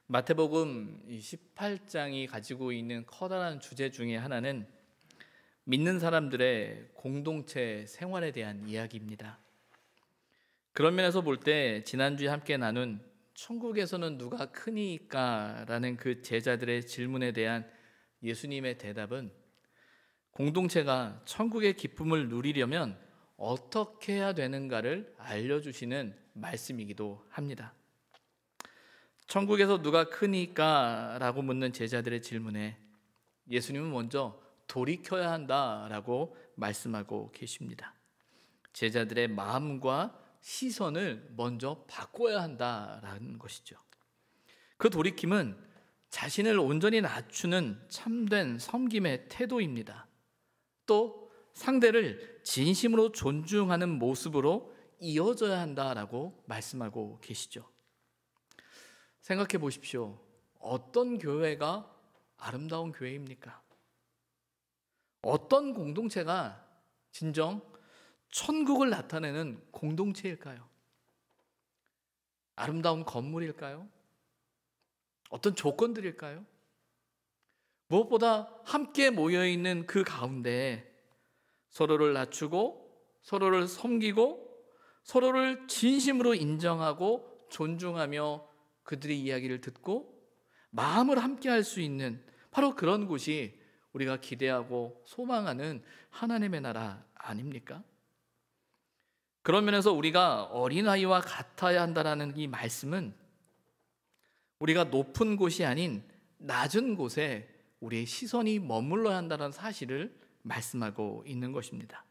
마태복음 18장이 가지고 있는 커다란 주제 중에 하나는 믿는 사람들의 공동체 생활에 대한 이야기입니다. 그런 면에서 볼 때 지난주에 함께 나눈 천국에서는 누가 크니까? 라는 그 제자들의 질문에 대한 예수님의 대답은 공동체가 천국의 기쁨을 누리려면 어떻게 해야 되는가를 알려주시는 말씀이기도 합니다. 천국에서 누가 크니까? 라고 묻는 제자들의 질문에 예수님은 먼저 돌이켜야 한다라고 말씀하고 계십니다. 제자들의 마음과 시선을 먼저 바꿔야 한다라는 것이죠. 그 돌이킴은 자신을 온전히 낮추는 참된 섬김의 태도입니다. 또 상대를 진심으로 존중하는 모습으로 이어져야 한다라고 말씀하고 계시죠. 생각해 보십시오. 어떤 교회가 아름다운 교회입니까? 어떤 공동체가 진정 천국을 나타내는 공동체일까요? 아름다운 건물일까요? 어떤 조건들일까요? 무엇보다 함께 모여있는 그 가운데 서로를 낮추고 서로를 섬기고 서로를 진심으로 인정하고 존중하며 그들의 이야기를 듣고 마음을 함께 할 수 있는 바로 그런 곳이 우리가 기대하고 소망하는 하나님의 나라 아닙니까? 그런 면에서 우리가 어린아이와 같아야 한다는 이 말씀은 우리가 높은 곳이 아닌 낮은 곳에 우리의 시선이 머물러야 한다는 사실을 말씀하고 있는 것입니다.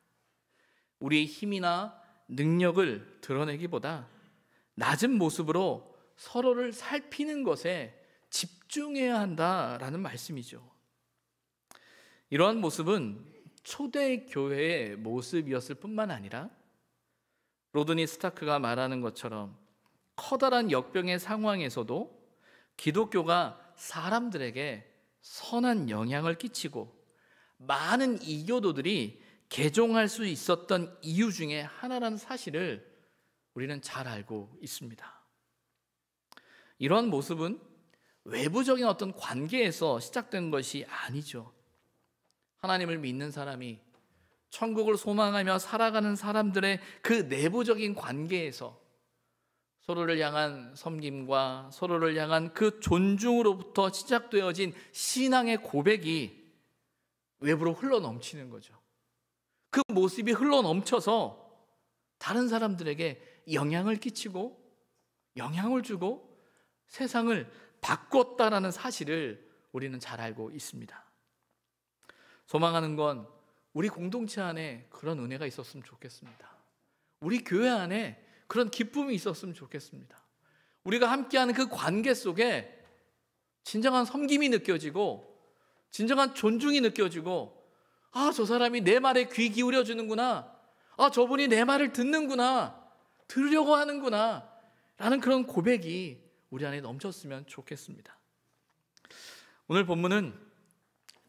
우리의 힘이나 능력을 드러내기보다 낮은 모습으로 서로를 살피는 것에 집중해야 한다라는 말씀이죠. 이러한 모습은 초대 교회의 모습이었을 뿐만 아니라 로드니 스타크가 말하는 것처럼 커다란 역병의 상황에서도 기독교가 사람들에게 선한 영향을 끼치고 많은 이교도들이 개종할 수 있었던 이유 중에 하나라는 사실을 우리는 잘 알고 있습니다. 이러한 모습은 외부적인 어떤 관계에서 시작된 것이 아니죠. 하나님을 믿는 사람이 천국을 소망하며 살아가는 사람들의 그 내부적인 관계에서 서로를 향한 섬김과 서로를 향한 그 존중으로부터 시작되어진 신앙의 고백이 외부로 흘러넘치는 거죠. 그 모습이 흘러넘쳐서 다른 사람들에게 영향을 끼치고 영향을 주고 세상을 바꿨다라는 사실을 우리는 잘 알고 있습니다. 소망하는 건 우리 공동체 안에 그런 은혜가 있었으면 좋겠습니다. 우리 교회 안에 그런 기쁨이 있었으면 좋겠습니다. 우리가 함께하는 그 관계 속에 진정한 섬김이 느껴지고 진정한 존중이 느껴지고 저 사람이 내 말에 귀 기울여 주는구나. 저분이 내 말을 듣는구나. 들으려고 하는구나. 라는 그런 고백이 우리 안에 넘쳤으면 좋겠습니다. 오늘 본문은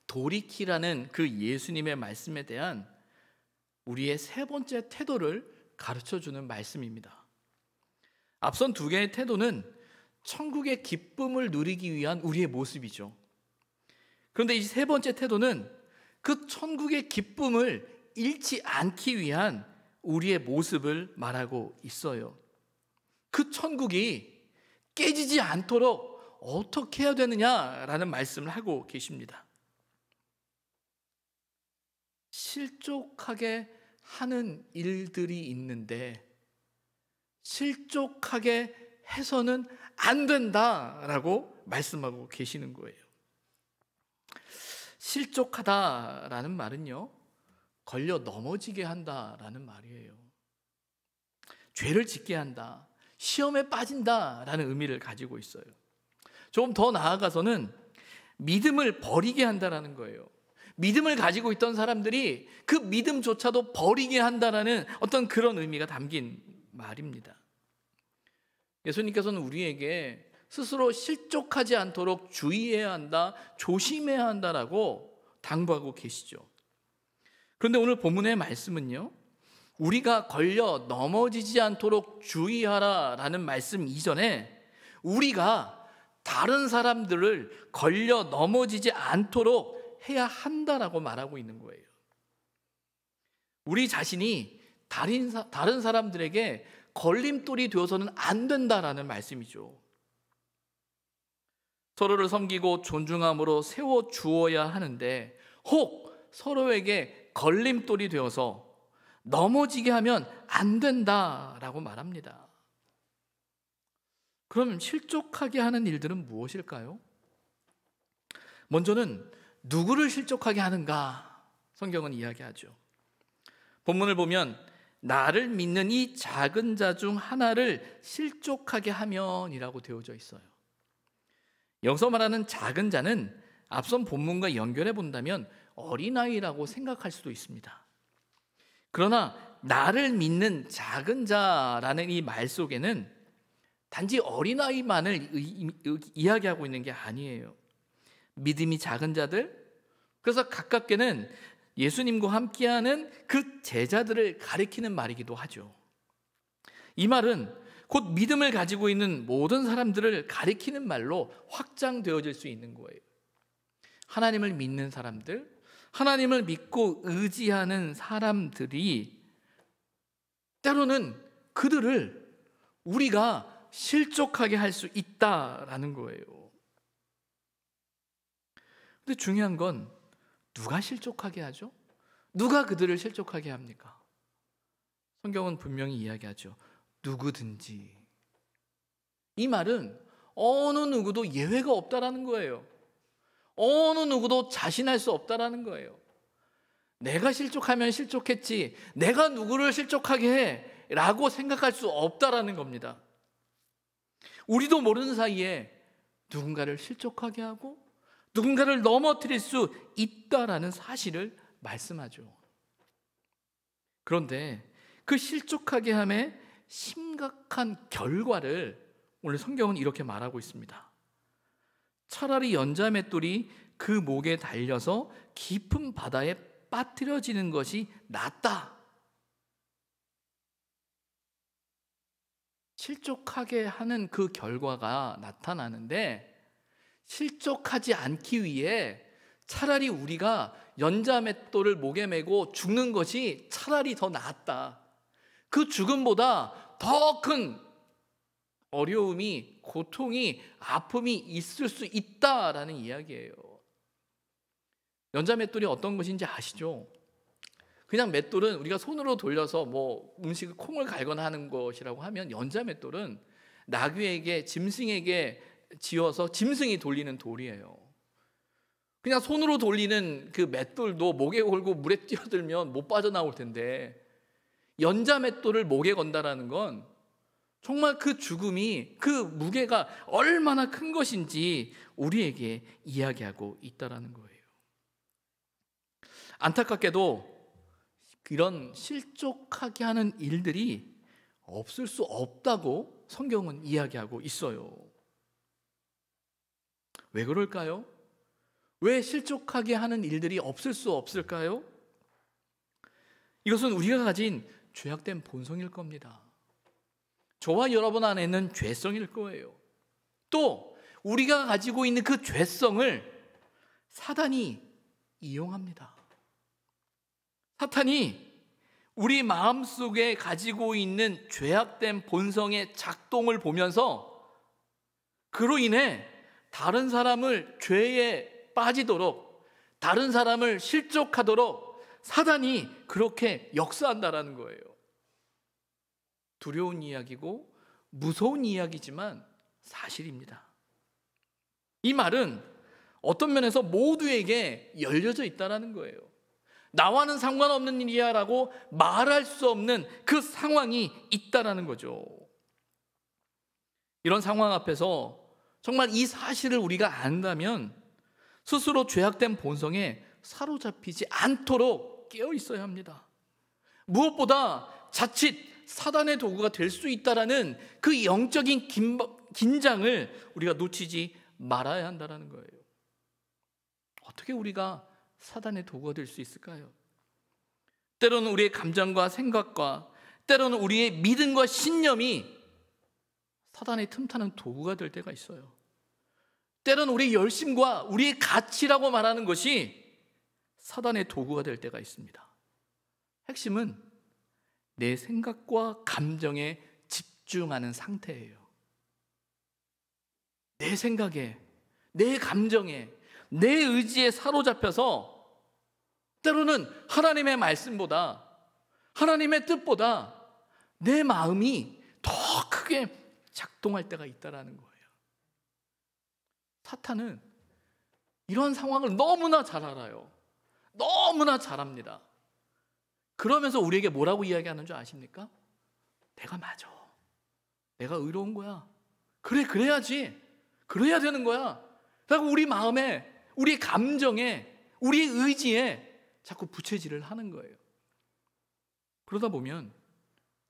돌이키라는 그 예수님의 말씀에 대한 우리의 세 번째 태도를 가르쳐주는 말씀입니다. 앞선 두 개의 태도는 천국의 기쁨을 누리기 위한 우리의 모습이죠. 그런데 이 세 번째 태도는 그 천국의 기쁨을 잃지 않기 위한 우리의 모습을 말하고 있어요. 그 천국이 깨지지 않도록 어떻게 해야 되느냐라는 말씀을 하고 계십니다. 실족하게 하는 일들이 있는데 실족하게 해서는 안 된다라고 말씀하고 계시는 거예요. 실족하다라는 말은요, 걸려 넘어지게 한다라는 말이에요. 죄를 짓게 한다, 시험에 빠진다라는 의미를 가지고 있어요. 조금 더 나아가서는 믿음을 버리게 한다라는 거예요. 믿음을 가지고 있던 사람들이 그 믿음조차도 버리게 한다라는 어떤 그런 의미가 담긴 말입니다. 예수님께서는 우리에게 스스로 실족하지 않도록 주의해야 한다, 조심해야 한다라고 당부하고 계시죠. 그런데 오늘 본문의 말씀은요, 우리가 걸려 넘어지지 않도록 주의하라라는 말씀 이전에 우리가 다른 사람들을 걸려 넘어지지 않도록 해야 한다라고 말하고 있는 거예요. 우리 자신이 다른 사람들에게 걸림돌이 되어서는 안 된다라는 말씀이죠. 서로를 섬기고 존중함으로 세워주어야 하는데 혹 서로에게 걸림돌이 되어서 넘어지게 하면 안 된다라고 말합니다. 그럼 실족하게 하는 일들은 무엇일까요? 먼저는 누구를 실족하게 하는가 성경은 이야기하죠. 본문을 보면 나를 믿는 이 작은 자 중 하나를 실족하게 하면이라고 되어져 있어요. 여기서 말하는 작은 자는 앞선 본문과 연결해 본다면 어린아이라고 생각할 수도 있습니다. 그러나 나를 믿는 작은 자라는 이 말 속에는 단지 어린아이만을 이야기하고 있는 게 아니에요. 믿음이 작은 자들, 그래서 가깝게는 예수님과 함께하는 그 제자들을 가리키는 말이기도 하죠. 이 말은 곧 믿음을 가지고 있는 모든 사람들을 가리키는 말로 확장되어질 수 있는 거예요. 하나님을 믿는 사람들, 하나님을 믿고 의지하는 사람들이 때로는 그들을 우리가 실족하게 할 수 있다라는 거예요. 근데 중요한 건 누가 실족하게 하죠? 누가 그들을 실족하게 합니까? 성경은 분명히 이야기하죠. 누구든지. 이 말은 어느 누구도 예외가 없다라는 거예요. 어느 누구도 자신할 수 없다라는 거예요. 내가 실족하면 실족했지 내가 누구를 실족하게 해 라고 생각할 수 없다라는 겁니다. 우리도 모르는 사이에 누군가를 실족하게 하고 누군가를 넘어뜨릴 수 있다라는 사실을 말씀하죠. 그런데 그 실족하게 함의 심각한 결과를 오늘 성경은 이렇게 말하고 있습니다. 차라리 연자맷돌이 그 목에 달려서 깊은 바다에 빠뜨려지는 것이 낫다. 실족하게 하는 그 결과가 나타나는데 실족하지 않기 위해 차라리 우리가 연자맷돌을 목에 메고 죽는 것이 차라리 더 낫다. 그 죽음보다 더 큰 어려움이, 고통이, 아픔이 있을 수 있다라는 이야기예요. 연자맷돌이 어떤 것인지 아시죠? 그냥 맷돌은 우리가 손으로 돌려서 음식을 콩을 갈거나 하는 것이라고 하면 연자맷돌은 나귀에게, 짐승에게 지어서 짐승이 돌리는 돌이에요. 그냥 손으로 돌리는 그 맷돌도 목에 걸고 물에 뛰어들면 못 빠져나올 텐데 연자맷돌을 목에 건다라는 건 정말 그 죽음이, 그 무게가 얼마나 큰 것인지 우리에게 이야기하고 있다라는 거예요. 안타깝게도 이런 실족하게 하는 일들이 없을 수 없다고 성경은 이야기하고 있어요. 왜 그럴까요? 왜 실족하게 하는 일들이 없을 수 없을까요? 이것은 우리가 가진 죄악된 본성일 겁니다. 저와 여러분 안에는 죄성일 거예요. 또 우리가 가지고 있는 그 죄성을 사단이 이용합니다. 사탄이 우리 마음속에 가지고 있는 죄악된 본성의 작동을 보면서 그로 인해 다른 사람을 죄에 빠지도록, 다른 사람을 실족하도록 사단이 그렇게 역사한다라는 거예요. 두려운 이야기고 무서운 이야기지만 사실입니다. 이 말은 어떤 면에서 모두에게 열려져 있다라는 거예요. 나와는 상관없는 일이야 라고 말할 수 없는 그 상황이 있다라는 거죠. 이런 상황 앞에서 정말 이 사실을 우리가 안다면 스스로 죄악된 본성에 사로잡히지 않도록 깨어 있어야 합니다. 무엇보다 자칫 사단의 도구가 될 수 있다라는 그 영적인 긴장을 우리가 놓치지 말아야 한다는 거예요. 어떻게 우리가 사단의 도구가 될 수 있을까요? 때로는 우리의 감정과 생각과 때로는 우리의 믿음과 신념이 사단의 틈타는 도구가 될 때가 있어요. 때로는 우리의 열심과 우리의 가치라고 말하는 것이 사단의 도구가 될 때가 있습니다. 핵심은 내 생각과 감정에 집중하는 상태예요. 내 생각에, 내 감정에, 내 의지에 사로잡혀서 때로는 하나님의 말씀보다, 하나님의 뜻보다 내 마음이 더 크게 작동할 때가 있다는 거예요. 사탄은 이런 상황을 너무나 잘 알아요. 너무나 잘합니다. 그러면서 우리에게 뭐라고 이야기하는 줄 아십니까? 내가 맞아. 내가 의로운 거야. 그래, 그래야지. 그래야 되는 거야. 라고 우리 마음에, 우리 감정에, 우리 의지에 자꾸 부채질을 하는 거예요. 그러다 보면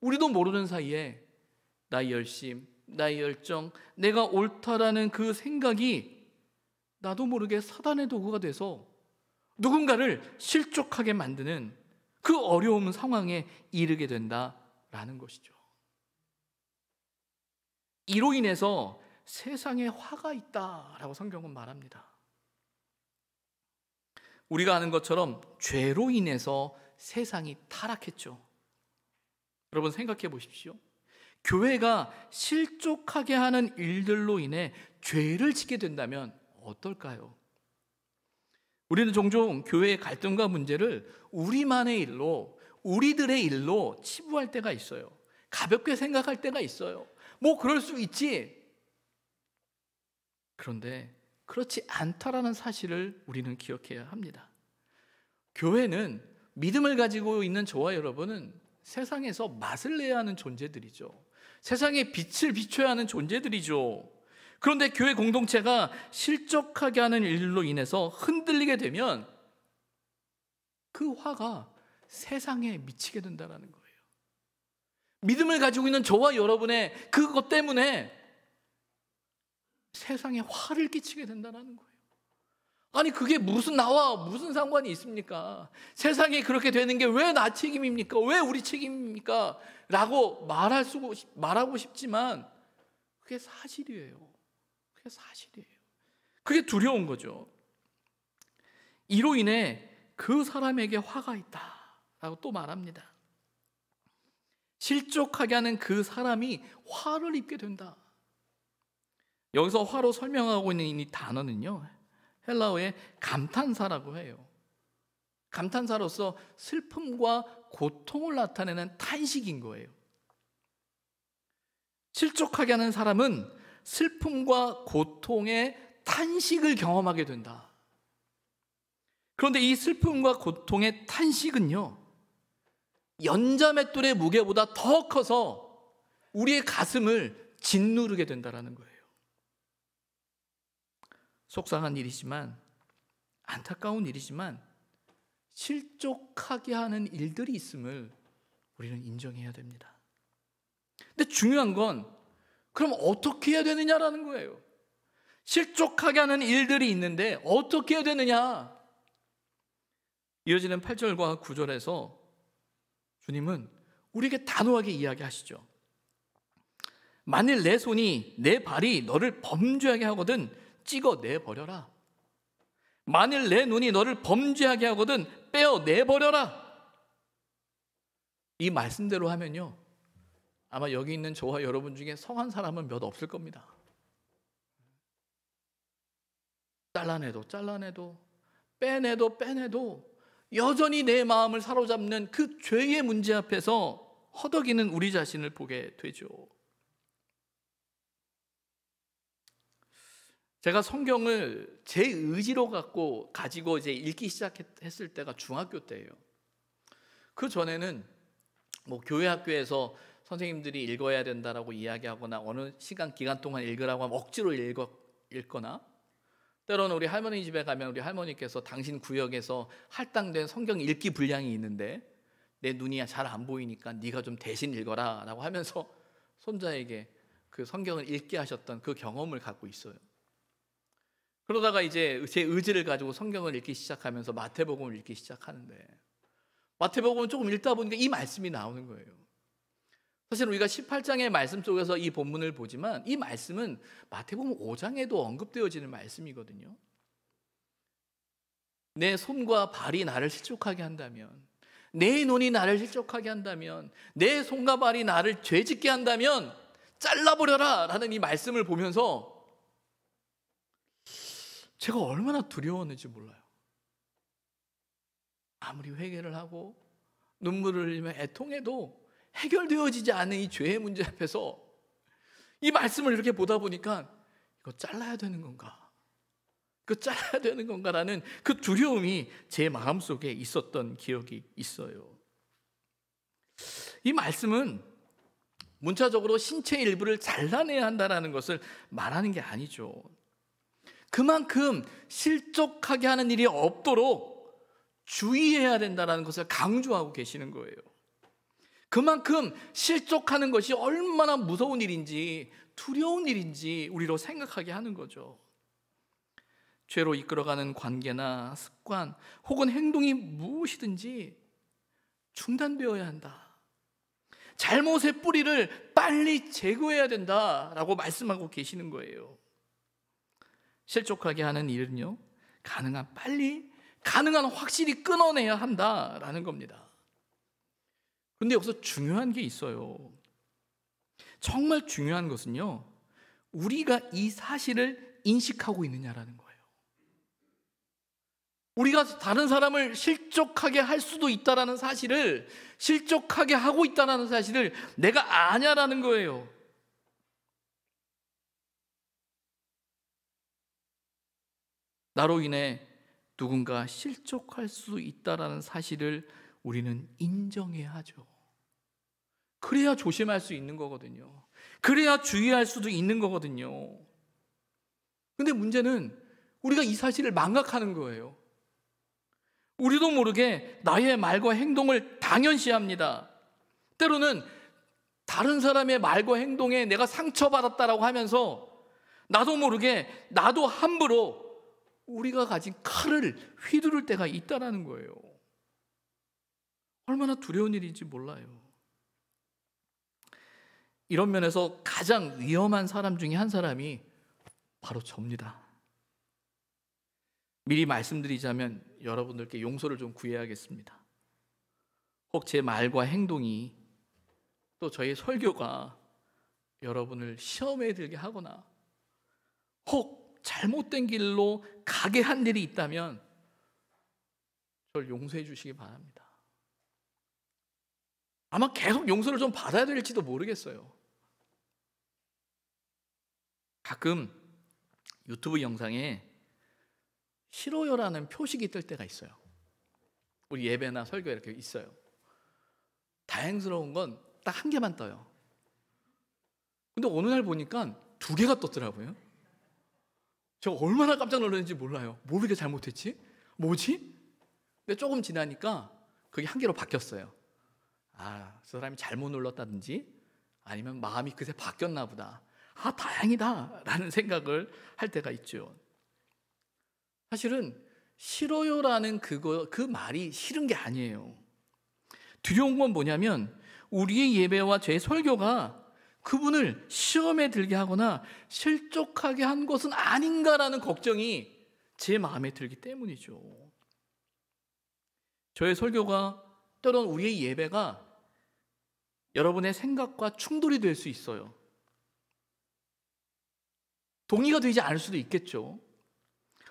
우리도 모르는 사이에 나의 열심, 나의 열정, 내가 옳다라는 그 생각이 나도 모르게 사단의 도구가 돼서 누군가를 실족하게 만드는 그 어려운 상황에 이르게 된다라는 것이죠. 이로 인해서 세상에 화가 있다라고 성경은 말합니다. 우리가 아는 것처럼 죄로 인해서 세상이 타락했죠. 여러분 생각해 보십시오. 교회가 실족하게 하는 일들로 인해 죄를 짓게 된다면 어떨까요? 우리는 종종 교회의 갈등과 문제를 우리만의 일로, 우리들의 일로 치부할 때가 있어요. 가볍게 생각할 때가 있어요. 뭐 그럴 수 있지. 그런데 그렇지 않다라는 사실을 우리는 기억해야 합니다. 교회는 믿음을 가지고 있는 저와 여러분은 세상에서 맛을 내야 하는 존재들이죠. 세상에 빛을 비춰야 하는 존재들이죠. 그런데 교회 공동체가 실족하게 하는 일로 인해서 흔들리게 되면 그 화가 세상에 미치게 된다는 거예요. 믿음을 가지고 있는 저와 여러분의 그것 때문에 세상에 화를 끼치게 된다는 거예요. 아니 그게 나와 무슨 상관이 있습니까? 세상에 그렇게 되는 게 왜 나 책임입니까? 왜 우리 책임입니까? 라고 말하고 싶지만 그게 사실이에요. 그게 사실이에요. 그게 두려운 거죠. 이로 인해 그 사람에게 화가 있다라고 또 말합니다. 실족하게 하는 그 사람이 화를 입게 된다. 여기서 화로 설명하고 있는 이 단어는요, 헬라어의 감탄사라고 해요. 감탄사로서 슬픔과 고통을 나타내는 탄식인 거예요. 실족하게 하는 사람은 슬픔과 고통의 탄식을 경험하게 된다. 그런데 이 슬픔과 고통의 탄식은요, 연자맷돌의 무게보다 더 커서 우리의 가슴을 짓누르게 된다는 거예요. 속상한 일이지만, 안타까운 일이지만 실족하게 하는 일들이 있음을 우리는 인정해야 됩니다. 근데 중요한 건 그럼 어떻게 해야 되느냐라는 거예요. 실족하게 하는 일들이 있는데 어떻게 해야 되느냐. 이어지는 8절과 9절에서 주님은 우리에게 단호하게 이야기하시죠. 만일 내 손이 내 발이 너를 범죄하게 하거든 찍어내버려라. 만일 내 눈이 너를 범죄하게 하거든 빼어내버려라. 이 말씀대로 하면요, 아마 여기 있는 저와 여러분 중에 성한 사람은 몇 없을 겁니다. 잘라내도 빼내도 여전히 내 마음을 사로잡는 그 죄의 문제 앞에서 허덕이는 우리 자신을 보게 되죠. 제가 성경을 제 의지로 가지고 이제 읽기 시작했을 때가 중학교 때예요. 그 전에는 뭐 교회 학교에서 선생님들이 읽어야 된다라고 이야기하거나 어느 시간 기간 동안 읽으라고 하면 억지로 읽거나, 때로는 우리 할머니 집에 가면 우리 할머니께서 당신 구역에서 할당된 성경 읽기 분량이 있는데 내 눈이 잘 안 보이니까 네가 좀 대신 읽어라 라고 하면서 손자에게 그 성경을 읽게 하셨던 그 경험을 갖고 있어요. 그러다가 이제 제 의지를 가지고 성경을 읽기 시작하면서 마태복음을 읽기 시작하는데, 마태복음을 조금 읽다 보니까 이 말씀이 나오는 거예요. 사실 우리가 18장의 말씀 속에서 이 본문을 보지만 이 말씀은 마태복음 5장에도 언급되어지는 말씀이거든요. 내 손과 발이 나를 실족하게 한다면, 내 눈이 나를 실족하게 한다면, 내 손과 발이 나를 죄짓게 한다면 잘라버려라 라는 이 말씀을 보면서 제가 얼마나 두려웠는지 몰라요. 아무리 회개를 하고 눈물을 흘리며 애통해도 해결되어지지 않은 이 죄의 문제 앞에서 이 말씀을 이렇게 보다 보니까 이거 잘라야 되는 건가? 이거 잘라야 되는 건가라는 그 두려움이 제 마음속에 있었던 기억이 있어요. 이 말씀은 문자적으로 신체 일부를 잘라내야 한다는 것을 말하는 게 아니죠. 그만큼 실족하게 하는 일이 없도록 주의해야 된다는 것을 강조하고 계시는 거예요. 그만큼 실족하는 것이 얼마나 무서운 일인지 두려운 일인지 우리로 생각하게 하는 거죠. 죄로 이끌어가는 관계나 습관 혹은 행동이 무엇이든지 중단되어야 한다. 잘못의 뿌리를 빨리 제거해야 된다라고 말씀하고 계시는 거예요. 실족하게 하는 일은요, 가능한 빨리, 가능한 확실히 끊어내야 한다라는 겁니다. 그런데 여기서 중요한 게 있어요. 정말 중요한 것은요, 우리가 이 사실을 인식하고 있느냐라는 거예요. 우리가 다른 사람을 실족하게 할 수도 있다라는 사실을, 실족하게 하고 있다라는 사실을 내가 아냐라는 거예요. 나로 인해 누군가 실족할 수 있다라는 사실을 우리는 인정해야 하죠. 그래야 조심할 수 있는 거거든요. 그래야 주의할 수도 있는 거거든요. 근데 문제는 우리가 이 사실을 망각하는 거예요. 우리도 모르게 나의 말과 행동을 당연시합니다. 때로는 다른 사람의 말과 행동에 내가 상처받았다라고 하면서 나도 모르게 나도 함부로 우리가 가진 칼을 휘두를 때가 있다는 거예요. 얼마나 두려운 일인지 몰라요. 이런 면에서 가장 위험한 사람 중에 한 사람이 바로 접니다. 미리 말씀드리자면 여러분들께 용서를 좀 구해야겠습니다. 혹 제 말과 행동이 또 저의 설교가 여러분을 시험에 들게 하거나 혹 잘못된 길로 가게 한 일이 있다면 저를 용서해 주시기 바랍니다. 아마 계속 용서를 좀 받아야 될지도 모르겠어요. 가끔 유튜브 영상에 싫어요라는 표식이 뜰 때가 있어요. 우리 예배나 설교에 이렇게 있어요. 다행스러운 건 딱 한 개만 떠요. 근데 어느 날 보니까 2개가 떴더라고요. 제가 얼마나 깜짝 놀랐는지 몰라요. 뭘 이렇게 잘못했지? 뭐지? 근데 조금 지나니까 그게 1개로 바뀌었어요. 아, 저 사람이 잘못 눌렀다든지 아니면 마음이 그새 바뀌었나 보다. 아, 다행이다 라는 생각을 할 때가 있죠. 사실은 싫어요라는 그 말이 싫은 게 아니에요. 두려운 건 뭐냐면 우리의 예배와 제 설교가 그분을 시험에 들게 하거나 실족하게 한 것은 아닌가라는 걱정이 제 마음에 들기 때문이죠. 저의 설교가 때로는 우리의 예배가 여러분의 생각과 충돌이 될 수 있어요. 동의가 되지 않을 수도 있겠죠.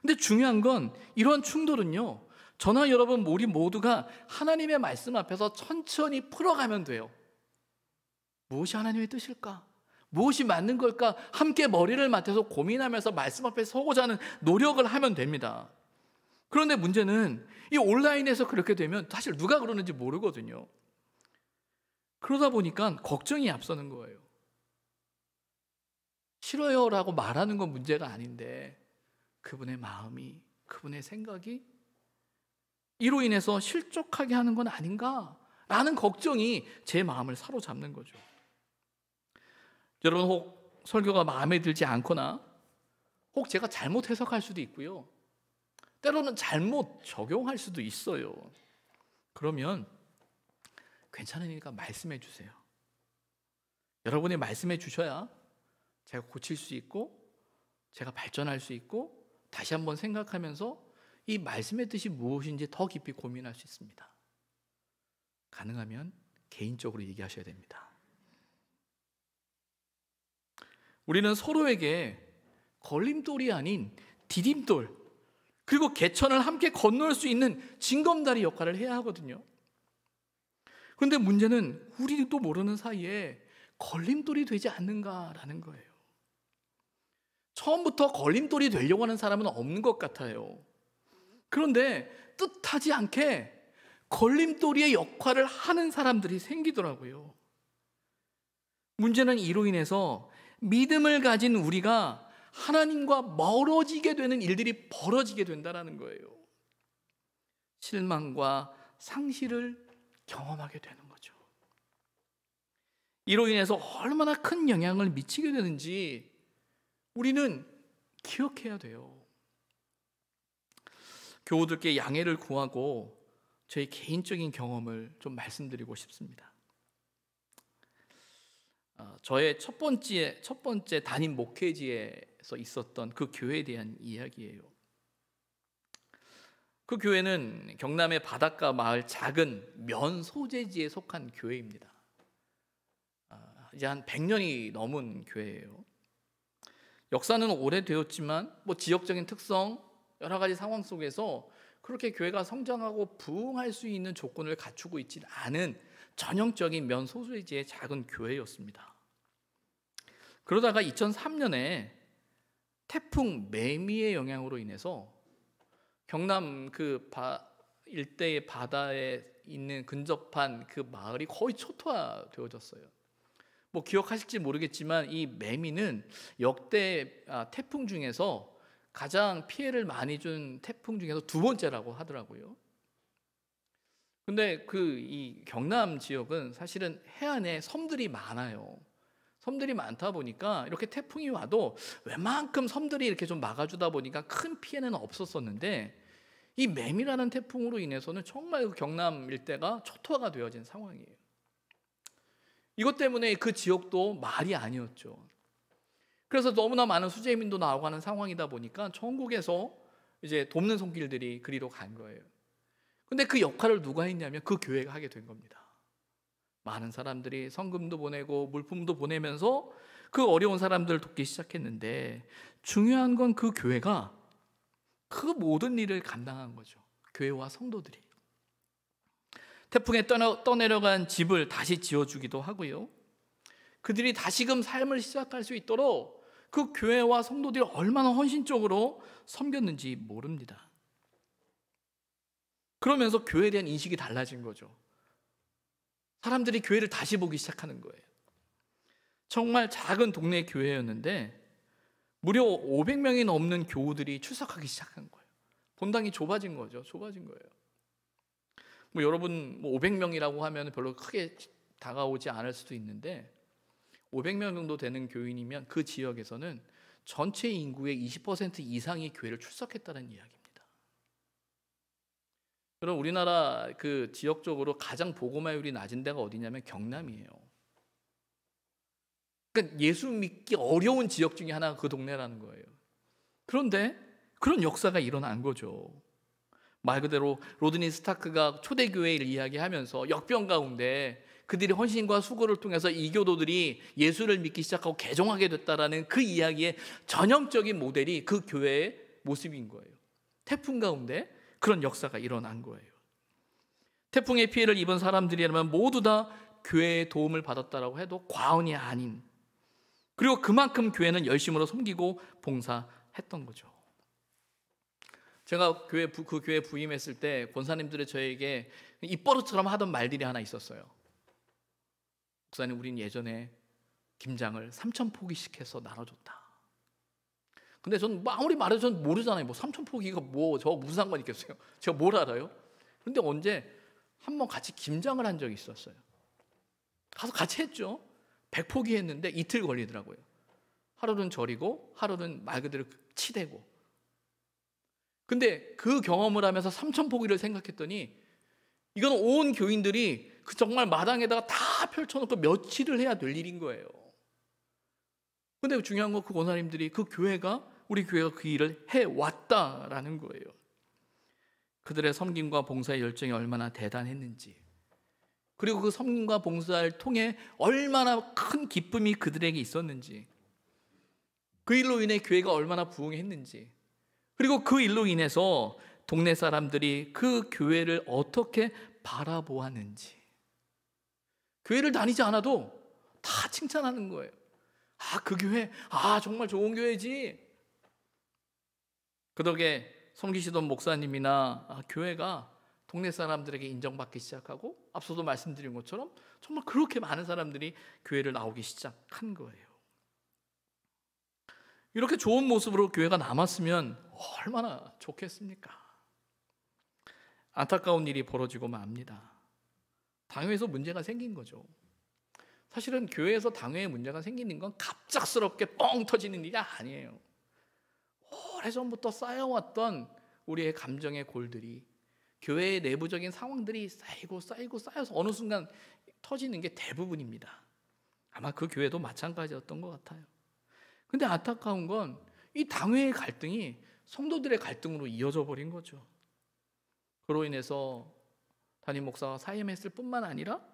근데 중요한 건 이러한 충돌은요, 저나 여러분 우리 모두가 하나님의 말씀 앞에서 천천히 풀어가면 돼요. 무엇이 하나님의 뜻일까? 무엇이 맞는 걸까? 함께 머리를 맞대서 고민하면서 말씀 앞에 서고자 하는 노력을 하면 됩니다. 그런데 문제는 이 온라인에서 그렇게 되면 사실 누가 그러는지 모르거든요. 그러다 보니까 걱정이 앞서는 거예요. 싫어요라고 말하는 건 문제가 아닌데 그분의 마음이, 그분의 생각이 이로 인해서 실족하게 하는 건 아닌가라는 걱정이 제 마음을 사로잡는 거죠. 여러분 혹 설교가 마음에 들지 않거나 혹 제가 잘못 해석할 수도 있고요. 때로는 잘못 적용할 수도 있어요. 그러면 괜찮으니까 말씀해 주세요. 여러분이 말씀해 주셔야 제가 고칠 수 있고 제가 발전할 수 있고 다시 한번 생각하면서 이 말씀의 뜻이 무엇인지 더 깊이 고민할 수 있습니다. 가능하면 개인적으로 얘기하셔야 됩니다. 우리는 서로에게 걸림돌이 아닌 디딤돌, 그리고 개천을 함께 건널 수 있는 징검다리 역할을 해야 하거든요. 그런데 문제는 우리도 모르는 사이에 걸림돌이 되지 않는가라는 거예요. 처음부터 걸림돌이 되려고 하는 사람은 없는 것 같아요. 그런데 뜻하지 않게 걸림돌이의 역할을 하는 사람들이 생기더라고요. 문제는 이로 인해서 믿음을 가진 우리가 하나님과 멀어지게 되는 일들이 벌어지게 된다는 거예요. 실망과 상실을 경험하게 되는 거죠. 이로 인해서 얼마나 큰 영향을 미치게 되는지 우리는 기억해야 돼요. 교우들께 양해를 구하고 저희 개인적인 경험을 좀 말씀드리고 싶습니다. 저의 첫 번째 담임 목회지에서 있었던 그 교회에 대한 이야기예요. 그 교회는 경남의 바닷가 마을 작은 면 소재지에 속한 교회입니다. 이제 한 100년이 넘은 교회예요. 역사는 오래되었지만 지역적인 특성, 여러 가지 상황 속에서 그렇게 교회가 성장하고 부흥할 수 있는 조건을 갖추고 있지 않은 전형적인 면 소재지의 작은 교회였습니다. 그러다가 2003년에 태풍 매미의 영향으로 인해서 경남 일대의 바다에 있는 근접한 그 마을이 거의 초토화되어졌어요. 기억하실지 모르겠지만 이 매미는 역대 태풍 중에서 가장 피해를 많이 준 태풍 중에서 두 번째라고 하더라고요. 근데 이 경남 지역은 사실은 해안에 섬들이 많아요. 섬들이 많다 보니까 이렇게 태풍이 와도 웬만큼 섬들이 이렇게 좀 막아주다 보니까 큰 피해는 없었었는데 이 매미라는 태풍으로 인해서는 정말 경남 일대가 초토화가 되어진 상황이에요. 이것 때문에 그 지역도 말이 아니었죠. 그래서 너무나 많은 수재민도 나오고 하는 상황이다 보니까 전국에서 이제 돕는 손길들이 그리로 간 거예요. 근데 그 역할을 누가 했냐면 그 교회가 하게 된 겁니다. 많은 사람들이 성금도 보내고 물품도 보내면서 그 어려운 사람들을 돕기 시작했는데 중요한 건 그 교회가 그 모든 일을 감당한 거죠. 교회와 성도들이. 태풍에 떠내려간 집을 다시 지어주기도 하고요. 그들이 다시금 삶을 시작할 수 있도록 그 교회와 성도들이 얼마나 헌신적으로 섬겼는지 모릅니다. 그러면서 교회에 대한 인식이 달라진 거죠. 사람들이 교회를 다시 보기 시작하는 거예요. 정말 작은 동네 교회였는데 무려 500명이 넘는 교우들이 출석하기 시작한 거예요. 본당이 좁아진 거죠. 좁아진 거예요. 여러분 500명이라고 하면 별로 크게 다가오지 않을 수도 있는데 500명 정도 되는 교인이면 그 지역에서는 전체 인구의 20% 이상이 교회를 출석했다는 이야기입니다. 그럼 우리나라 그 지역적으로 가장 복음화율이 낮은 데가 어디냐면 경남이에요. 그러니까 예수 믿기 어려운 지역 중에 하나가 그 동네라는 거예요. 그런데 그런 역사가 일어난 거죠. 말 그대로 로드니 스타크가 초대교회를 이야기하면서 역병 가운데 그들이 헌신과 수고를 통해서 이교도들이 예수를 믿기 시작하고 개종하게 됐다라는 그 이야기의 전형적인 모델이 그 교회의 모습인 거예요. 태풍 가운데 그런 역사가 일어난 거예요. 태풍의 피해를 입은 사람들이라면 모두 다 교회의 도움을 받았다라고 해도 과언이 아닌, 그리고 그만큼 교회는 열심으로 섬기고 봉사했던 거죠. 제가 그 교회 부임했을 때 권사님들이 저에게 입버릇처럼 하던 말들이 하나 있었어요. 목사님, 우린 예전에 김장을 3,000포기씩 해서 나눠줬다. 근데 저는 아무리 말해도 저는 모르잖아요. 3,000포기가 저 무슨 상관 있겠어요? 제가 뭘 알아요? 그런데 언제 한번 같이 김장을 한 적이 있었어요. 가서 같이 했죠. 100포기 했는데 이틀 걸리더라고요. 하루는 절이고 하루는 말 그대로 치대고. 근데 그 경험을 하면서 3,000포기를 생각했더니 이건 온 교인들이 그 정말 마당에다가 다 펼쳐놓고 며칠을 해야 될 일인 거예요. 근데 중요한 건 그 권사님들이 우리 교회가 그 일을 해왔다라는 거예요. 그들의 섬김과 봉사의 열정이 얼마나 대단했는지, 그리고 그 섬김과 봉사를 통해 얼마나 큰 기쁨이 그들에게 있었는지, 그 일로 인해 교회가 얼마나 부흥했는지, 그리고 그 일로 인해서 동네 사람들이 그 교회를 어떻게 바라보았는지, 교회를 다니지 않아도 다 칭찬하는 거예요. 그 교회, 정말 좋은 교회지. 그 덕에 섬기시던 목사님이나 교회가 동네 사람들에게 인정받기 시작하고, 앞서도 말씀드린 것처럼 정말 그렇게 많은 사람들이 교회를 나오기 시작한 거예요. 이렇게 좋은 모습으로 교회가 남았으면 얼마나 좋겠습니까? 안타까운 일이 벌어지고 맙니다. 당회에서 문제가 생긴 거죠. 사실은 교회에서 당회에 문제가 생기는 건 갑작스럽게 뻥 터지는 일이 아니에요. 오래전부터 쌓여왔던 우리의 감정의 골들이, 교회의 내부적인 상황들이 쌓여서 어느 순간 터지는 게 대부분입니다. 아마 그 교회도 마찬가지였던 것 같아요. 근데 안타까운 건 이 당회의 갈등이 성도들의 갈등으로 이어져 버린 거죠. 그로 인해서 담임 목사가 사임했을 뿐만 아니라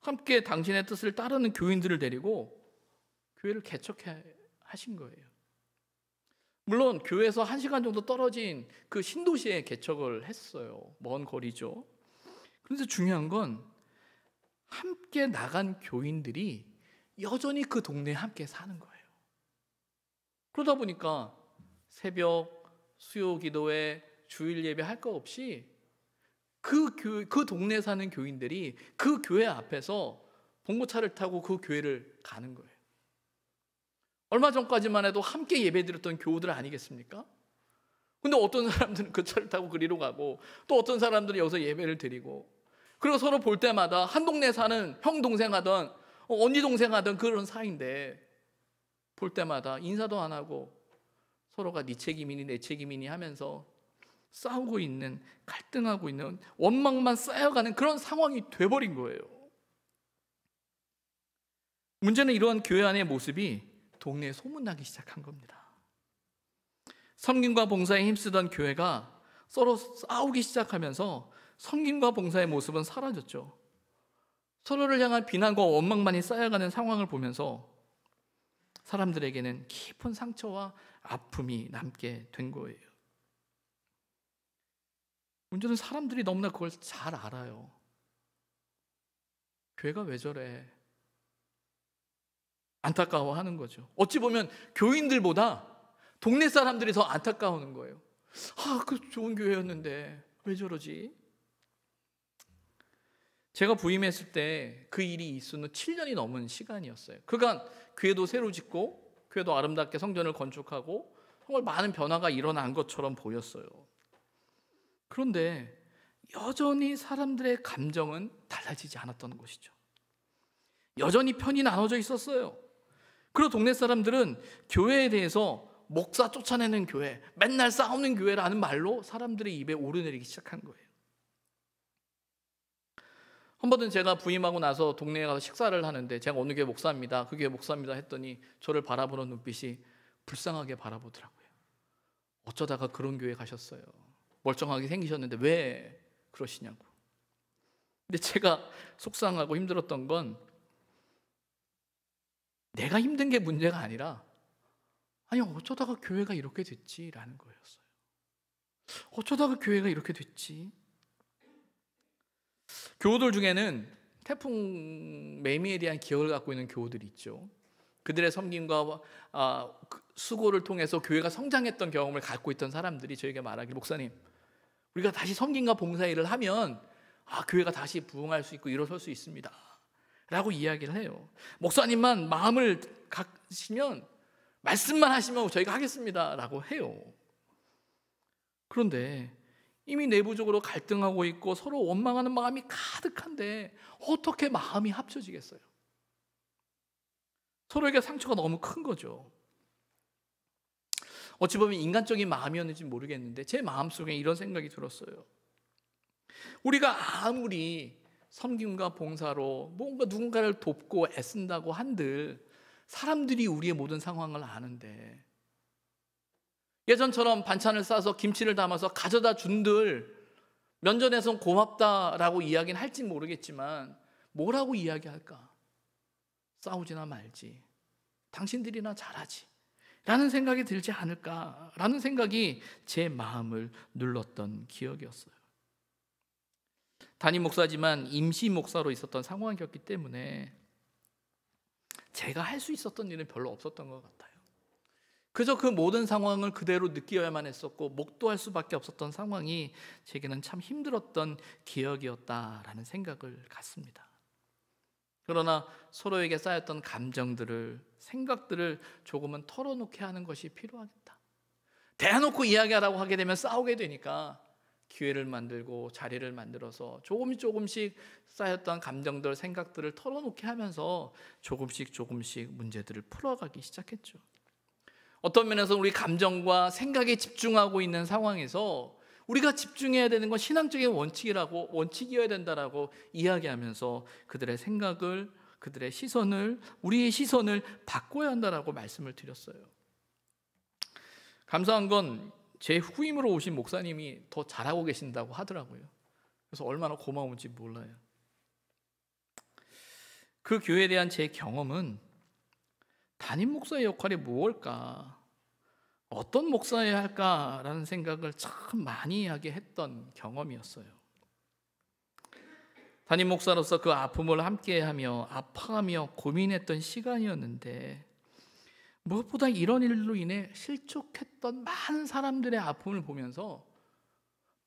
함께 당신의 뜻을 따르는 교인들을 데리고 교회를 개척해 하신 거예요. 물론 교회에서 1시간 정도 떨어진 그 신도시에 개척을 했어요. 먼 거리죠. 그런데 중요한 건 함께 나간 교인들이 여전히 그 동네에 함께 사는 거예요. 그러다 보니까 새벽 수요 기도회 주일 예배 할 거 없이 그 동네에 사는 교인들이 그 교회 앞에서 봉고차를 타고 그 교회를 가는 거예요. 얼마 전까지만 해도 함께 예배드렸던 교우들 아니겠습니까? 근데 어떤 사람들은 그 차를 타고 그리로 가고, 또 어떤 사람들은 여기서 예배를 드리고, 그리고 서로 볼 때마다 한 동네에 사는 형 동생 하던 언니 동생 하던 그런 사이인데, 볼 때마다 인사도 안 하고 서로가 네 책임이니 내 책임이니 하면서 싸우고 있는, 갈등하고 있는, 원망만 쌓여가는 그런 상황이 돼버린 거예요. 문제는 이러한 교회 안의 모습이 동네에 소문나기 시작한 겁니다. 섬김과 봉사에 힘쓰던 교회가 서로 싸우기 시작하면서 섬김과 봉사의 모습은 사라졌죠. 서로를 향한 비난과 원망만이 쌓여가는 상황을 보면서 사람들에게는 깊은 상처와 아픔이 남게 된 거예요. 문제는 사람들이 너무나 그걸 잘 알아요. 교회가 왜 저래? 안타까워하는 거죠. 어찌 보면 교인들보다 동네 사람들이 더 안타까워하는 거예요. 그 좋은 교회였는데 왜 저러지? 제가 부임했을 때 그 일이 있은 후 7년이 넘은 시간이었어요. 그간 교회도 새로 짓고 교회도 아름답게 성전을 건축하고 정말 많은 변화가 일어난 것처럼 보였어요. 그런데 여전히 사람들의 감정은 달라지지 않았던 것이죠. 여전히 편이 나눠져 있었어요. 그리고 동네 사람들은 교회에 대해서 목사 쫓아내는 교회, 맨날 싸우는 교회라는 말로 사람들의 입에 오르내리기 시작한 거예요. 한 번은 제가 부임하고 나서 동네에 가서 식사를 하는데, 제가 어느 교회 목사입니다, 그 교회 목사입니다 했더니 저를 바라보는 눈빛이 불쌍하게 바라보더라고요. 어쩌다가 그런 교회 가셨어요? 멀쩡하게 생기셨는데 왜 그러시냐고. 근데 제가 속상하고 힘들었던 건 내가 힘든 게 문제가 아니라, 어쩌다가 교회가 이렇게 됐지라는 거였어요. 어쩌다가 교회가 이렇게 됐지? 교우들 중에는 태풍 매미에 대한 기억을 갖고 있는 교우들이 있죠. 그들의 섬김과 수고를 통해서 교회가 성장했던 경험을 갖고 있던 사람들이 저에게 말하길, 목사님, 우리가 다시 섬김과 봉사 일을 하면 교회가 다시 부흥할 수 있고 일어설 수 있습니다 라고 이야기를 해요. 목사님만 마음을 갖시면, 말씀만 하시면 저희가 하겠습니다 라고 해요. 그런데 이미 내부적으로 갈등하고 있고 서로 원망하는 마음이 가득한데 어떻게 마음이 합쳐지겠어요? 서로에게 상처가 너무 큰 거죠. 어찌 보면 인간적인 마음이었는지 모르겠는데 제 마음속에 이런 생각이 들었어요. 우리가 아무리 섬김과 봉사로 뭔가 누군가를 돕고 애쓴다고 한들 사람들이 우리의 모든 상황을 아는데, 예전처럼 반찬을 싸서 김치를 담아서 가져다 준들 면전에선 고맙다라고 이야기는 할지 모르겠지만 뭐라고 이야기할까? 싸우지나 말지, 당신들이나 잘하지 라는 생각이 들지 않을까라는 생각이 제 마음을 눌렀던 기억이었어요. 담임 목사지만 임시 목사로 있었던 상황이었기 때문에 제가 할 수 있었던 일은 별로 없었던 것 같아요. 그저 그 모든 상황을 그대로 느껴야만 했었고 목도할 수밖에 없었던 상황이 제게는 참 힘들었던 기억이었다라는 생각을 갖습니다. 그러나 서로에게 쌓였던 감정들을, 생각들을 조금은 털어놓게 하는 것이 필요하겠다. 대놓고 이야기하라고 하게 되면 싸우게 되니까 기회를 만들고 자리를 만들어서 조금씩 쌓였던 감정들, 생각들을 털어놓게 하면서 조금씩 문제들을 풀어가기 시작했죠. 어떤 면에서 우리 감정과 생각에 집중하고 있는 상황에서 우리가 집중해야 되는 건 신앙적인 원칙이어야 된다라고 이야기하면서 그들의 생각을, 그들의 시선을, 우리의 시선을 바꿔야 한다라고 말씀을 드렸어요. 감사한 건 제 후임으로 오신 목사님이 더 잘하고 계신다고 하더라고요. 그래서 얼마나 고마운지 몰라요. 그 교회에 대한 제 경험은 담임 목사의 역할이 무엇일까, 어떤 목사여야 할까라는 생각을 참 많이 하게 했던 경험이었어요. 담임 목사로서 그 아픔을 함께하며 아파하며 고민했던 시간이었는데, 무엇보다 이런 일로 인해 실족했던 많은 사람들의 아픔을 보면서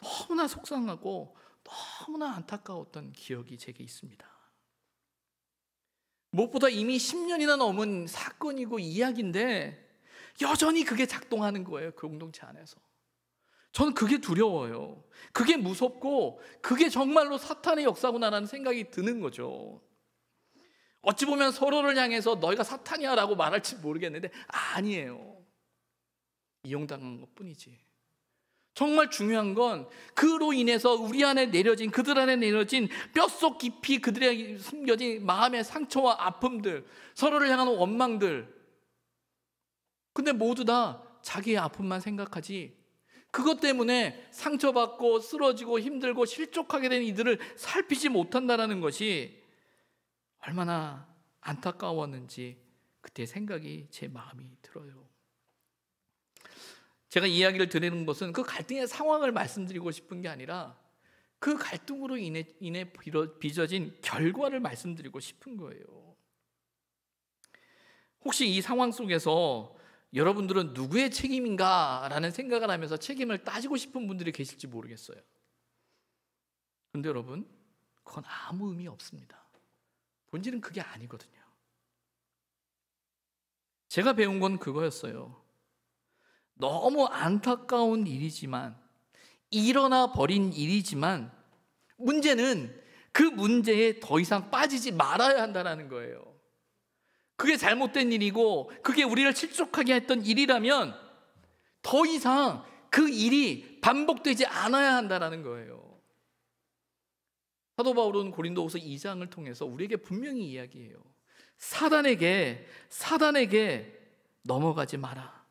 너무나 속상하고 너무나 안타까웠던 기억이 제게 있습니다. 무엇보다 이미 10년이나 넘은 사건이고 이야기인데 여전히 그게 작동하는 거예요. 그 공동체 안에서. 저는 그게 두려워요. 그게 무섭고 그게 정말로 사탄의 역사구나라는 생각이 드는 거죠. 어찌 보면 서로를 향해서 너희가 사탄이야 라고 말할지 모르겠는데 아니에요. 이용당한 것뿐이지. 정말 중요한 건 그로 인해서 우리 안에 내려진, 그들 안에 내려진 뼛속 깊이 그들에게 숨겨진 마음의 상처와 아픔들, 서로를 향한 원망들, 근데 모두 다 자기의 아픔만 생각하지 그것 때문에 상처받고 쓰러지고 힘들고 실족하게 된 이들을 살피지 못한다는 것이 얼마나 안타까웠는지 그때 생각이 제 마음이 들어요. 제가 이야기를 드리는 것은 그 갈등의 상황을 말씀드리고 싶은 게 아니라 그 갈등으로 인해 빚어진 결과를 말씀드리고 싶은 거예요. 혹시 이 상황 속에서 여러분들은 누구의 책임인가 라는 생각을 하면서 책임을 따지고 싶은 분들이 계실지 모르겠어요. 그런데 여러분, 그건 아무 의미 없습니다. 본질은 그게 아니거든요. 제가 배운 건 그거였어요. 너무 안타까운 일이지만, 일어나 버린 일이지만 문제는 그 문제에 더 이상 빠지지 말아야 한다는 거예요. 그게 잘못된 일이고 그게 우리를 실족하게 했던 일이라면 더 이상 그 일이 반복되지 않아야 한다는 거예요. 사도 바울은 고린도후서 2장을 통해서 우리에게 분명히 이야기해요. 사단에게 넘어가지 마라.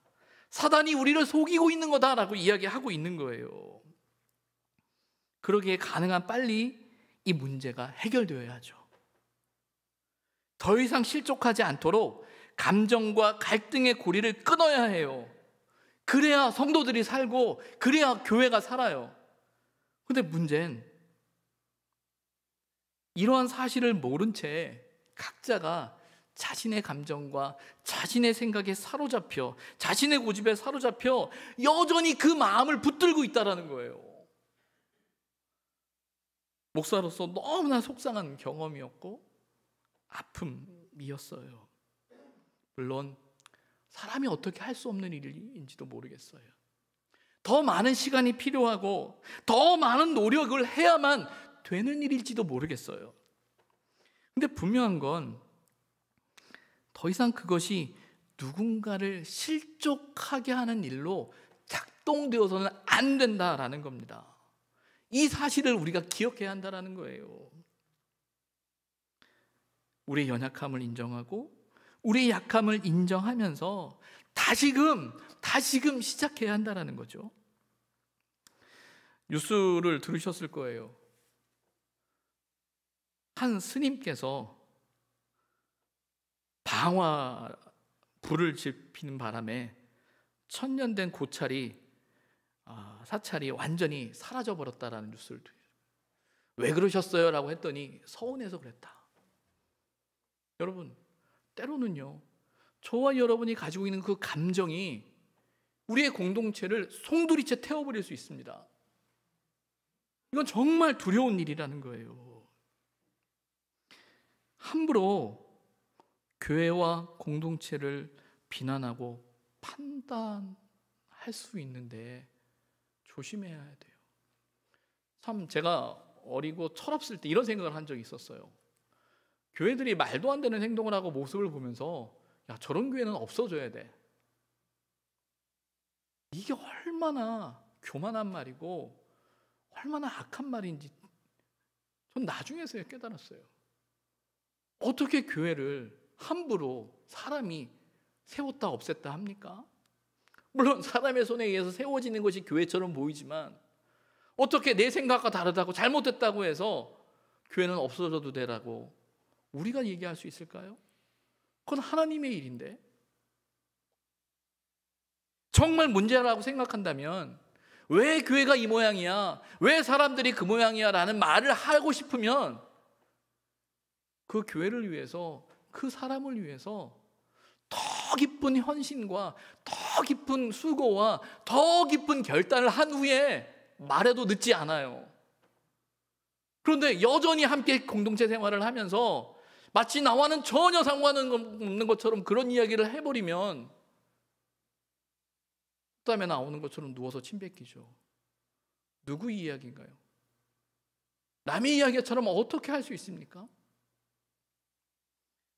사단이 우리를 속이고 있는 거다라고 이야기하고 있는 거예요. 그러기에 가능한 빨리 이 문제가 해결되어야 하죠. 더 이상 실족하지 않도록 감정과 갈등의 고리를 끊어야 해요. 그래야 성도들이 살고 그래야 교회가 살아요. 근데 문제는 이러한 사실을 모른 채 각자가 자신의 감정과 자신의 생각에 사로잡혀, 자신의 고집에 사로잡혀 여전히 그 마음을 붙들고 있다는 거예요. 목사로서 너무나 속상한 경험이었고 아픔이었어요. 물론 사람이 어떻게 할 수 없는 일인지도 모르겠어요. 더 많은 시간이 필요하고 더 많은 노력을 해야만 되는 일일지도 모르겠어요. 근데 분명한 건 더 이상 그것이 누군가를 실족하게 하는 일로 작동되어서는 안 된다라는 겁니다. 이 사실을 우리가 기억해야 한다는 거예요. 우리의 연약함을 인정하고 우리의 약함을 인정하면서 다시금 시작해야 한다는 거죠. 뉴스를 들으셨을 거예요. 한 스님께서 방화 불을 지피는 바람에 천년된 사찰이 완전히 사라져 버렸다라는 뉴스를 들어요. 왜 그러셨어요? 라고 했더니 서운해서 그랬다. 여러분, 때로는요, 저와 여러분이 가지고 있는 그 감정이 우리의 공동체를 송두리째 태워버릴 수 있습니다. 이건 정말 두려운 일이라는 거예요. 함부로 교회와 공동체를 비난하고 판단할 수 있는데 조심해야 돼요. 참 제가 어리고 철없을 때 이런 생각을 한 적이 있었어요. 교회들이 말도 안 되는 행동을 하고 모습을 보면서 야, 저런 교회는 없어져야 돼. 이게 얼마나 교만한 말이고 얼마나 악한 말인지 전 나중에서야 깨달았어요. 어떻게 교회를 함부로 사람이 세웠다 없앴다 합니까? 물론 사람의 손에 의해서 세워지는 것이 교회처럼 보이지만 어떻게 내 생각과 다르다고 잘못됐다고 해서 교회는 없어져도 되라고 우리가 얘기할 수 있을까요? 그건 하나님의 일인데, 정말 문제라고 생각한다면 왜 교회가 이 모양이야? 왜 사람들이 그 모양이야? 라는 말을 하고 싶으면 그 교회를 위해서, 그 사람을 위해서 더 깊은 헌신과 더 깊은 수고와 더 깊은 결단을 한 후에 말해도 늦지 않아요. 그런데 여전히 함께 공동체 생활을 하면서 마치 나와는 전혀 상관없는 것처럼 그런 이야기를 해버리면 땀에 나오는 것처럼 누워서 침 뱉기죠. 누구 이야기인가요? 남의 이야기처럼 어떻게 할 수 있습니까?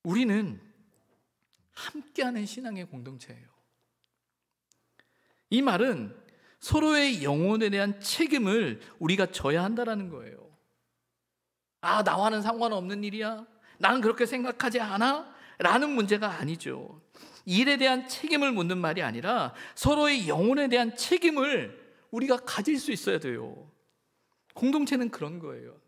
우리는 함께하는 신앙의 공동체예요. 이 말은 서로의 영혼에 대한 책임을 우리가 져야 한다는 거예요. 나와는 상관없는 일이야? 나는 그렇게 생각하지 않아? 라는 문제가 아니죠. 일에 대한 책임을 묻는 말이 아니라 서로의 영혼에 대한 책임을 우리가 가질 수 있어야 돼요. 공동체는 그런 거예요.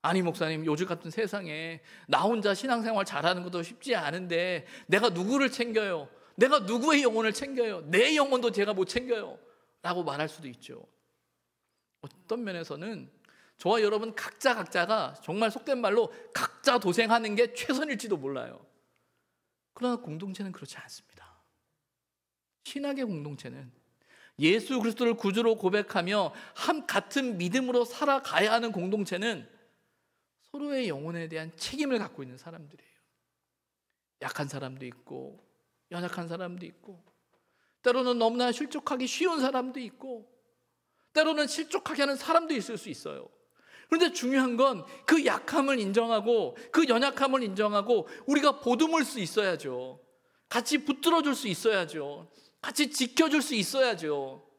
아니 목사님, 요즘 같은 세상에 나 혼자 신앙생활 잘하는 것도 쉽지 않은데 내가 누구를 챙겨요? 내가 누구의 영혼을 챙겨요? 내 영혼도 제가 못 챙겨요 라고 말할 수도 있죠. 어떤 면에서는 저와 여러분 각자가 정말 속된 말로 각자 도생하는 게 최선일지도 몰라요. 그러나 공동체는 그렇지 않습니다. 신학의 공동체는 예수 그리스도를 구주로 고백하며 같은 믿음으로 살아가야 하는 공동체는 서로의 영혼에 대한 책임을 갖고 있는 사람들이에요. 약한 사람도 있고 연약한 사람도 있고 때로는 너무나 실족하기 쉬운 사람도 있고 때로는 실족하게 하는 사람도 있을 수 있어요. 그런데 중요한 건 그 약함을 인정하고 그 연약함을 인정하고 우리가 보듬을 수 있어야죠. 같이 붙들어줄 수 있어야죠. 같이 지켜줄 수 있어야죠.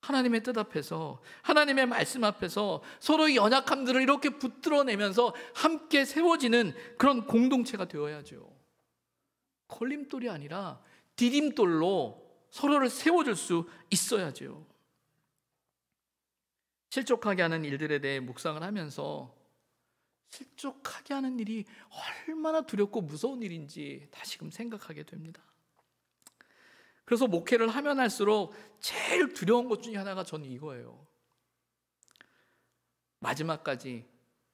하나님의 뜻 앞에서, 하나님의 말씀 앞에서 서로의 연약함들을 이렇게 붙들어내면서 함께 세워지는 그런 공동체가 되어야죠. 걸림돌이 아니라 디딤돌로 서로를 세워줄 수 있어야죠. 실족하게 하는 일들에 대해 묵상을 하면서 실족하게 하는 일이 얼마나 두렵고 무서운 일인지 다시금 생각하게 됩니다. 그래서 목회를 하면 할수록 제일 두려운 것 중에 하나가 저는 이거예요. 마지막까지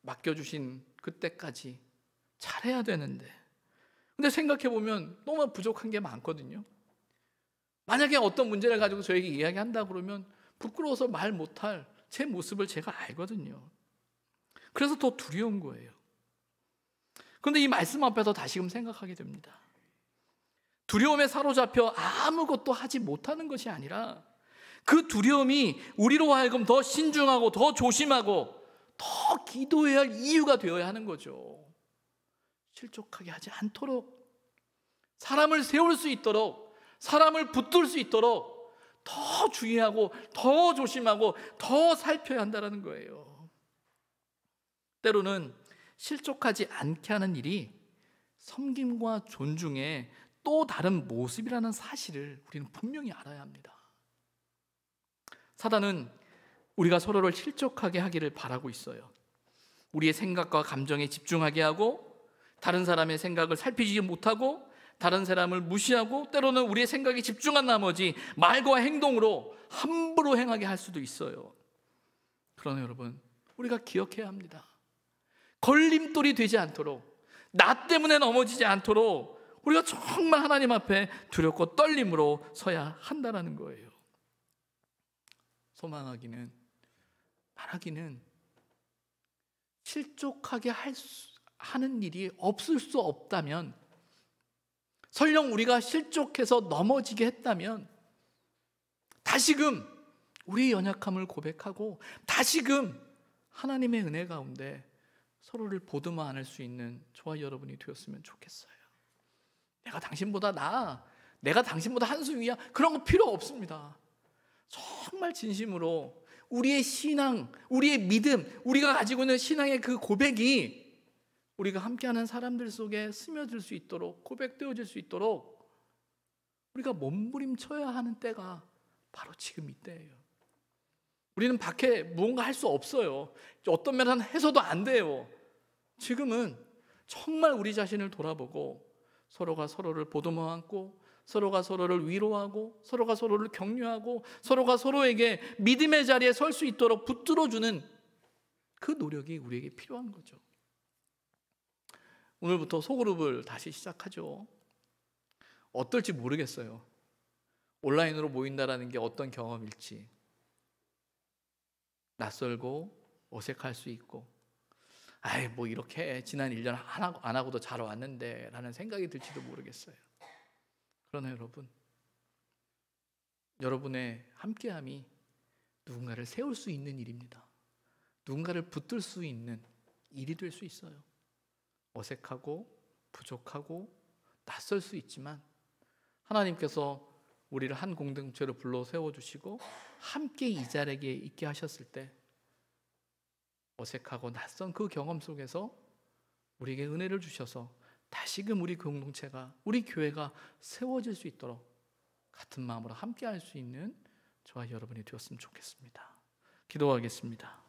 맡겨주신 그때까지 잘해야 되는데, 근데 생각해보면 너무 부족한 게 많거든요. 만약에 어떤 문제를 가지고 저에게 이야기한다 그러면 부끄러워서 말 못할 제 모습을 제가 알거든요. 그래서 더 두려운 거예요. 그런데 이 말씀 앞에서 다시금 생각하게 됩니다. 두려움에 사로잡혀 아무것도 하지 못하는 것이 아니라 그 두려움이 우리로 하여금 더 신중하고 더 조심하고 더 기도해야 할 이유가 되어야 하는 거죠. 실족하게 하지 않도록, 사람을 세울 수 있도록, 사람을 붙들 수 있도록 더 주의하고 더 조심하고 더 살펴야 한다는 거예요. 때로는 실족하지 않게 하는 일이 섬김과 존중의 또 다른 모습이라는 사실을 우리는 분명히 알아야 합니다. 사단은 우리가 서로를 실족하게 하기를 바라고 있어요. 우리의 생각과 감정에 집중하게 하고, 다른 사람의 생각을 살피지 못하고, 다른 사람을 무시하고, 때로는 우리의 생각에 집중한 나머지 말과 행동으로 함부로 행하게 할 수도 있어요. 그러나 여러분, 우리가 기억해야 합니다. 걸림돌이 되지 않도록, 나 때문에 넘어지지 않도록 우리가 정말 하나님 앞에 두렵고 떨림으로 서야 한다는 거예요. 소망하기는, 바라기는 실족하게 하는 일이 없을 수 없다면, 설령 우리가 실족해서 넘어지게 했다면 다시금 우리의 연약함을 고백하고 다시금 하나님의 은혜 가운데 서로를 보듬어 안을 수 있는 저와 여러분이 되었으면 좋겠어요. 내가 당신보다 나아, 내가 당신보다 한 수 위야, 그런 거 필요 없습니다. 정말 진심으로 우리의 신앙, 우리의 믿음, 우리가 가지고 있는 신앙의 그 고백이 우리가 함께하는 사람들 속에 스며들 수 있도록, 고백되어질 수 있도록 우리가 몸부림쳐야 하는 때가 바로 지금 이때예요. 우리는 밖에 무언가 할 수 없어요. 어떤 면은 해서도 안 돼요. 지금은 정말 우리 자신을 돌아보고 서로가 서로를 보듬어 안고, 서로가 서로를 위로하고, 서로가 서로를 격려하고, 서로가 서로에게 믿음의 자리에 설 수 있도록 붙들어주는 그 노력이 우리에게 필요한 거죠. 오늘부터 소그룹을 다시 시작하죠. 어떨지 모르겠어요. 온라인으로 모인다라는 게 어떤 경험일지. 낯설고 어색할 수 있고, 아이 뭐 이렇게 지난 1년 안 하고도 잘 왔는데 라는 생각이 들지도 모르겠어요. 그러나 여러분, 여러분의 함께함이 누군가를 세울 수 있는 일입니다. 누군가를 붙들 수 있는 일이 될 수 있어요. 어색하고 부족하고 낯설 수 있지만 하나님께서 우리를 한 공동체로 불러 세워주시고 함께 이 자리에 있게 하셨을 때 어색하고 낯선 그 경험 속에서 우리에게 은혜를 주셔서 다시금 우리 공동체가, 우리 교회가 세워질 수 있도록 같은 마음으로 함께 할 수 있는 저와 여러분이 되었으면 좋겠습니다. 기도하겠습니다.